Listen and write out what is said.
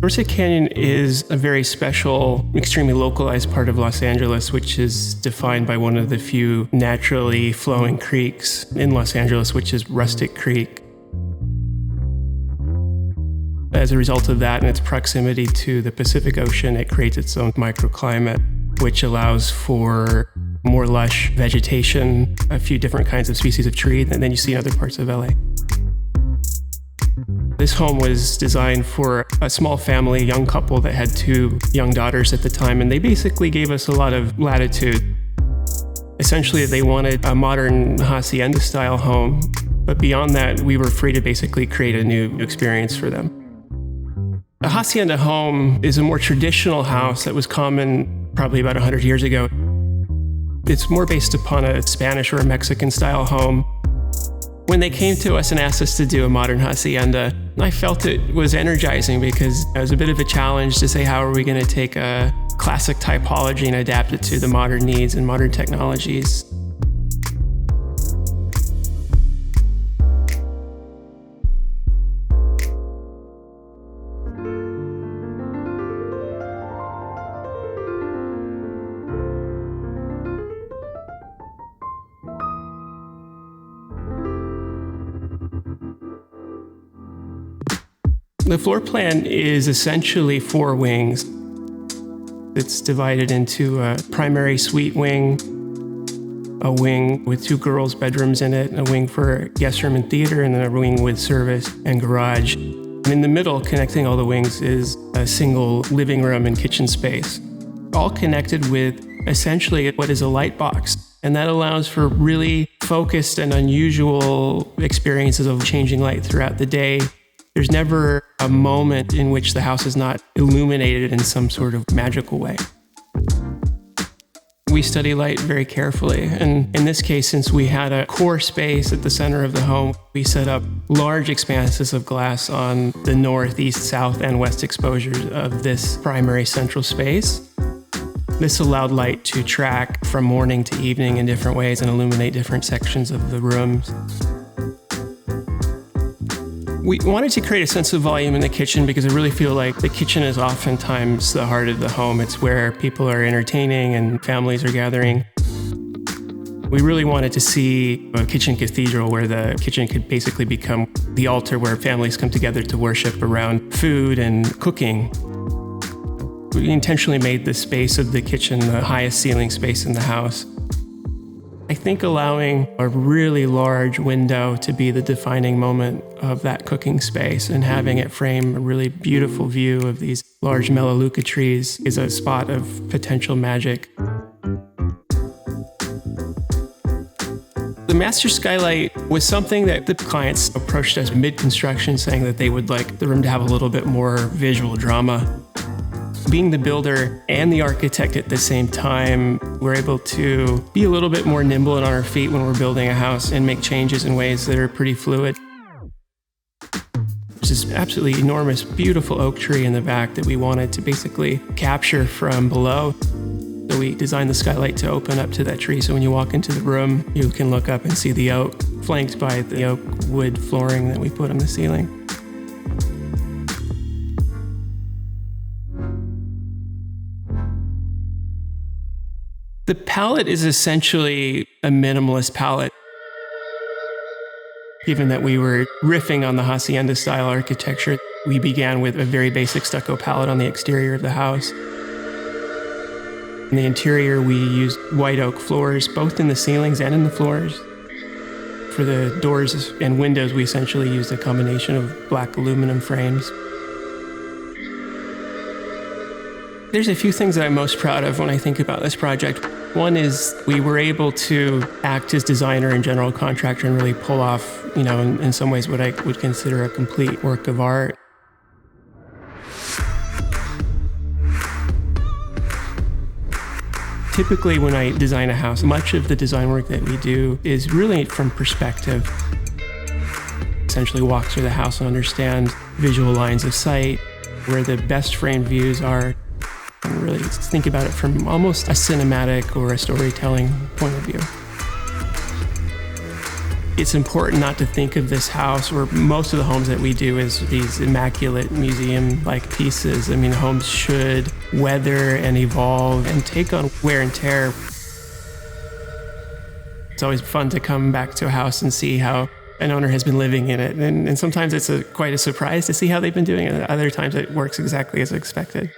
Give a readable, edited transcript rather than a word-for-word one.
Rustic Canyon is a very special, extremely localized part of Los Angeles, which is defined by one of the few naturally flowing creeks in Los Angeles, which is Rustic Creek. As a result of that and its proximity to the Pacific Ocean, it creates its own microclimate, which allows for more lush vegetation, a few different kinds of species of tree than you see in other parts of LA. This home was designed for a small family, young couple that had 2 young daughters at the time, and they basically gave us a lot of latitude. Essentially, they wanted a modern Hacienda-style home, but beyond that, we were free to basically create a new experience for them. A hacienda home is a more traditional house that was common probably about 100 years ago. It's more based upon a Spanish or a Mexican-style home. When they came to us and asked us to do a modern hacienda, I felt it was energizing because it was a bit of a challenge to say, how are we going to take a classic typology and adapt it to the modern needs and modern technologies? The floor plan is essentially 4 wings. It's divided into a primary suite wing, a wing with 2 girls' bedrooms in it, a wing for guest room and theater, and then a wing with service and garage. And in the middle, connecting all the wings, is a single living room and kitchen space, all connected with essentially what is a light box. And that allows for really focused and unusual experiences of changing light throughout the day. There's never a moment in which the house is not illuminated in some sort of magical way. We study light very carefully, and in this case, since we had a core space at the center of the home, we set up large expanses of glass on the north, east, south, and west exposures of this primary central space. This allowed light to track from morning to evening in different ways and illuminate different sections of the rooms. We wanted to create a sense of volume in the kitchen because I really feel like the kitchen is oftentimes the heart of the home. It's where people are entertaining and families are gathering. We really wanted to see a kitchen cathedral where the kitchen could basically become the altar where families come together to worship around food and cooking. We intentionally made the space of the kitchen the highest ceiling space in the house. I think allowing a really large window to be the defining moment of that cooking space and having it frame a really beautiful view of these large melaleuca trees is a spot of potential magic. The master skylight was something that the clients approached us mid-construction saying that they would like the room to have a little bit more visual drama. Being the builder and the architect at the same time, we're able to be a little bit more nimble and on our feet when we're building a house and make changes in ways that are pretty fluid. There's this absolutely enormous, beautiful oak tree in the back that we wanted to basically capture from below. So we designed the skylight to open up to that tree, so when you walk into the room, you can look up and see the oak, flanked by the oak wood flooring that we put on the ceiling. The palette is essentially a minimalist palette. Given that we were riffing on the Hacienda-style architecture, we began with a very basic stucco palette on the exterior of the house. In the interior, we used white oak floors, both in the ceilings and in the floors. For the doors and windows, we essentially used a combination of black aluminum frames. There's a few things that I'm most proud of when I think about this project. One is we were able to act as designer and general contractor and really pull off, in some ways what I would consider a complete work of art. Typically when I design a house, much of the design work that we do is really from perspective. Essentially walk through the house and understand visual lines of sight, where the best framed views are, and really think about it from almost a cinematic or a storytelling point of view. It's important not to think of this house, or most of the homes that we do, as these immaculate museum-like pieces. I mean, homes should weather and evolve and take on wear and tear. It's always fun to come back to a house and see how an owner has been living in it. And sometimes it's quite a surprise to see how they've been doing it. Other times it works exactly as expected.